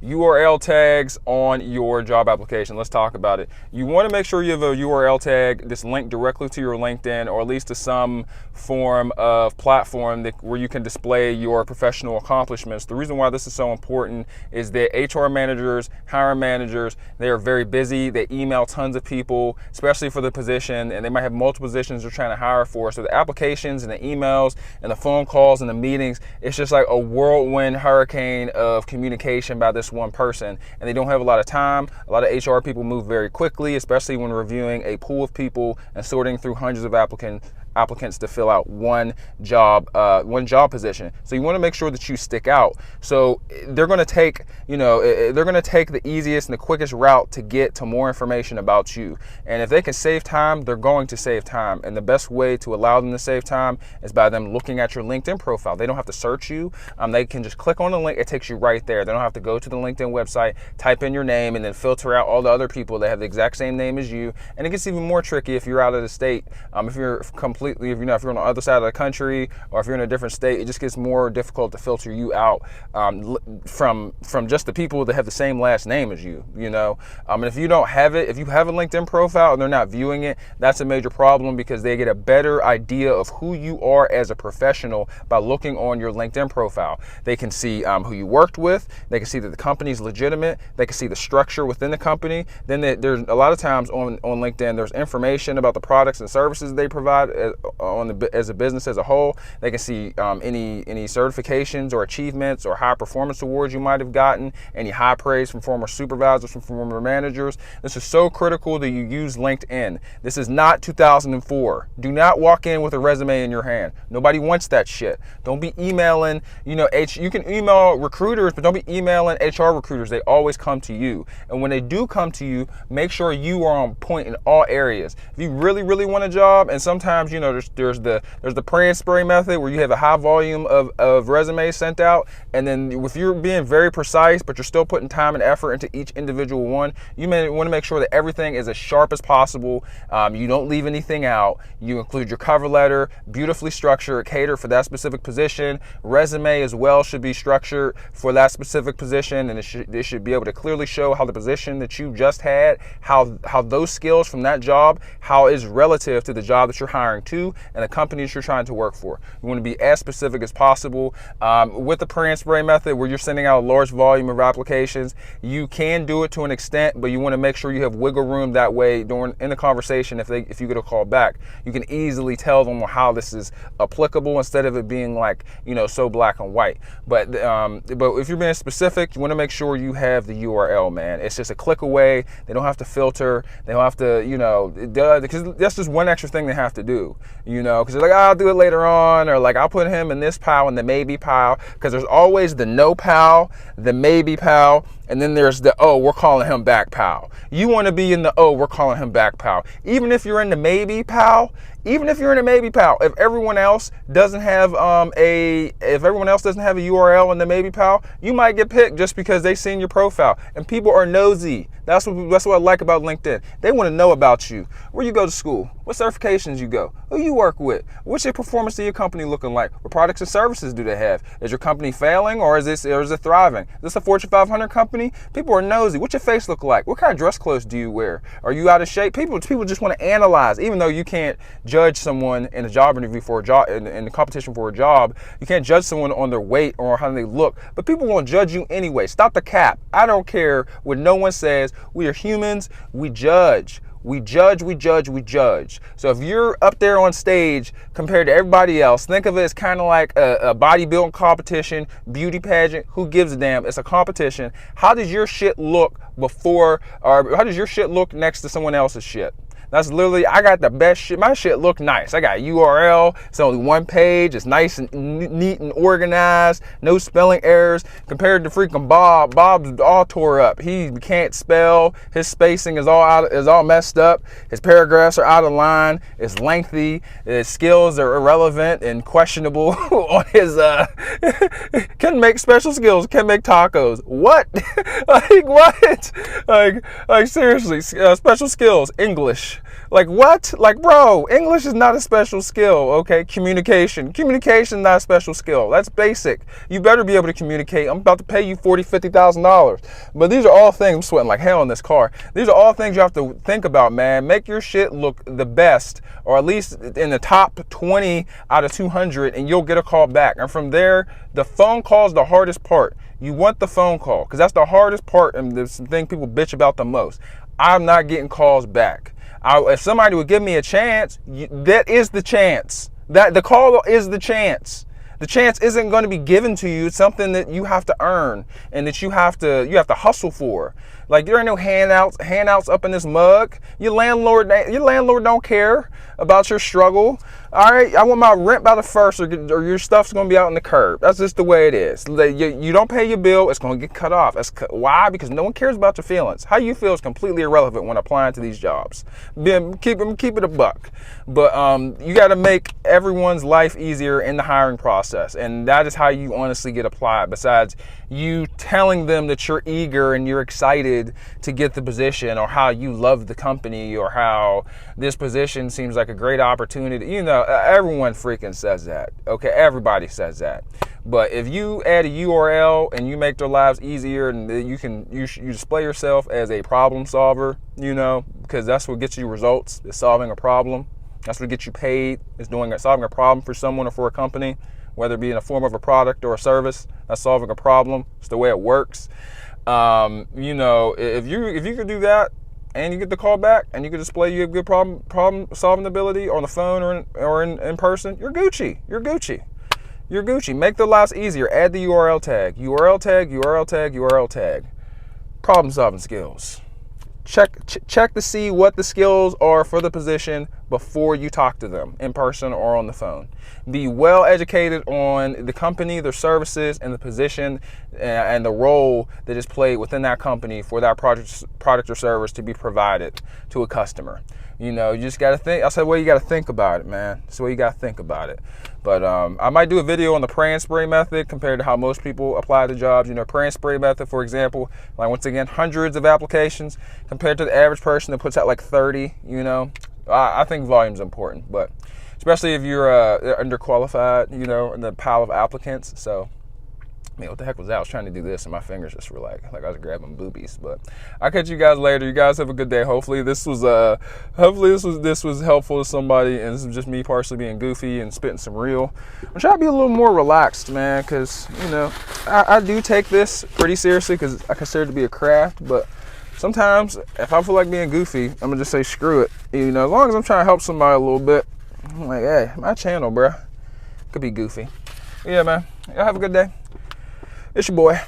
URL tags on your job application. Let's talk about it. You want to make sure you have a URL tag that's linked directly to your LinkedIn, or at least to some form of platform where you can display your professional accomplishments. The reason why this is so important is that HR managers, hiring managers, they are very busy. They email tons of people, especially for the position, and they might have multiple positions they're trying to hire for. So the applications and the emails and the phone calls and the meetings, it's just like a whirlwind hurricane of communication by this one person, and they don't have a lot of time. A lot of HR people move very quickly, especially when reviewing a pool of people and sorting through hundreds of applicants to fill out one job position. So you want to make sure that you stick out. So they're going to take, they're going to take the easiest and the quickest route to get to more information about you. And if they can save time, they're going to save time. And the best way to allow them to save time is by them looking at your LinkedIn profile. They don't have to search you. They can just click on the link. It takes you right there. They don't have to go to the LinkedIn website, type in your name, and then filter out all the other people that have the exact same name as you. And it gets even more tricky if you're out of the state. If you're completely, if you're on the other side of the country, or if you're in a different state, it just gets more difficult to filter you out from just the people that have the same last name as you. And if you don't have it, if you have a LinkedIn profile and they're not viewing it, that's a major problem, because they get a better idea of who you are as a professional by looking on your LinkedIn profile. They can see who you worked with. They can see that the company's legitimate. They can see the structure within the company. Then there's a lot of times on LinkedIn, there's information about the products and services they provide as a business as a whole. They can see any certifications or achievements or high performance awards you might have gotten, any high praise from former supervisors, from former managers. This is so critical that you use LinkedIn. This is not 2004. Do not walk in with a resume in your hand. Nobody wants that shit. Don't be emailing, you can email recruiters, but don't be emailing HR recruiters. They always come to you. And when they do come to you, make sure you are on point in all areas. If you really, really want a job, and sometimes, there's the pray and spray method where you have a high volume of resumes sent out, and then if you're being very precise, but you're still putting time and effort into each individual one, you may want to make sure that everything is as sharp as possible. You don't leave anything out. You include your cover letter, beautifully structured, cater for that specific position. Resume as well should be structured for that specific position, and it should be able to clearly show how the position that you just had, how those skills from that job, how is relative to the job that you're hiring to and the companies you're trying to work for. You want to be as specific as possible. With the pray and spray method, where you're sending out a large volume of applications, you can do it to an extent, but you want to make sure you have wiggle room. That way, in the conversation, if you get a call back, you can easily tell them how this is applicable, instead of it being like, so black and white. But if you're being specific, you want to make sure you have the URL, man. It's just a click away. They don't have to filter. They don't have to, because that's just one extra thing they have to do, because they're like, I'll do it later on, or like, I'll put him in this pile, in the maybe pile, because there's always the no pile, the maybe pile, and then there's the, oh, we're calling him back pile. You want to be in the, oh, we're calling him back pile. Even if you're in the maybe pile, if everyone else doesn't have a URL in the maybe pile, you might get picked just because they seen your profile. And people are nosy. That's what I like about LinkedIn. They want to know about you, where you go to school, what certifications you go, who you work with, what's your performance of your company looking like, what products and services do they have? Is your company failing, or is it thriving? Is this a Fortune 500 company? People are nosy. What's your face look like? What kind of dress clothes do you wear? Are you out of shape? People just want to analyze, even though you can't judge someone in a job interview for a job, in the competition for a job. You can't judge someone on their weight or how they look, but people won't judge you anyway. Stop the cap. I don't care what no one says. We are humans. We judge. We judge. So if you're up there on stage compared to everybody else, think of it as kind of like a bodybuilding competition, beauty pageant. Who gives a damn? It's a competition. How does your shit look before, or how does your shit look next to someone else's shit? That's literally, I got the best shit. My shit look nice. I got URL. It's only one page. It's nice and neat and organized. No spelling errors. Compared to freaking Bob. Bob's all tore up. He can't spell. His spacing is all messed up. His paragraphs are out of line. It's lengthy. His skills are irrelevant and questionable. On his can make special skills. Can make tacos. What? Like what? Like seriously. Special skills. English. English? Like what? Like, bro, English is not a special skill, okay? Communication is not a special skill. That's basic. You better be able to communicate. I'm about to pay you $40,000, $50,000. But these are all things, I'm sweating like hell in this car. These are all things you have to think about, man. Make your shit look the best, or at least in the top 20 out of 200, and you'll get a call back. And from there, the phone call is the hardest part. You want the phone call, because that's the hardest part, and the thing people bitch about the most. I'm not getting calls back. If somebody would give me a chance, that is the chance. That the call is the chance. The chance isn't going to be given to you. It's something that you have to earn, and that you have to hustle for. Like, there ain't no handouts up in this mug. Your landlord don't care about your struggle. All right, I want my rent by the first, or your stuff's gonna be out in the curb. That's just the way it is. You don't pay your bill, it's gonna get cut off. Why? Because no one cares about your feelings. How you feel is completely irrelevant when applying to these jobs. Keep it a buck. But you got to make everyone's life easier in the hiring process, and that is how you honestly get applied. Besides you telling them that you're eager and you're excited to get the position, or how you love the company, or how this position seems like a great opportunity. You know, everyone freaking says that. Okay, everybody says that. But if you add a URL and you make their lives easier, and you display yourself as a problem solver, you know, because that's what gets you results, is solving a problem. That's what gets you paid, is solving a problem for someone or for a company, whether it be in the form of a product or a service. That's solving a problem. It's the way it works. You know, if you could do that, and you get the call back, and you can display you have good problem solving ability on the phone or in person, you're Gucci. You're Gucci. You're Gucci. Make their lives easier. Add the URL tag. URL tag, URL tag, URL tag. Problem solving skills. Check to see what the skills are for the position before you talk to them in person or on the phone. Be well educated on the company, their services, and the position and the role that is played within that company for that product or service to be provided to a customer. You know, you just got to think. I said, well, you got to think about it, man. That's the way you got to think about it. But I might do a video on the pray and spray method compared to how most people apply to jobs. You know, pray and spray method, for example, like, once again, hundreds of applications compared to the average person that puts out like 30, you know. I think volume is important, but especially if you're underqualified, you know, in the pile of applicants. So, I mean, what the heck was that? I was trying to do this and my fingers just were like I was grabbing boobies. But I'll catch you guys later. You guys have a good day. Hopefully this was helpful to somebody, and this is just me partially being goofy and spitting some real. I'm trying to be a little more relaxed, man, because, you know, I do take this pretty seriously because I consider it to be a craft. But sometimes if I feel like being goofy, I'm gonna just say screw it. You know, as long as I'm trying to help somebody a little bit, I'm like, hey, my channel, bro, could be goofy. Yeah, man. Y'all have a good day. It's your boy.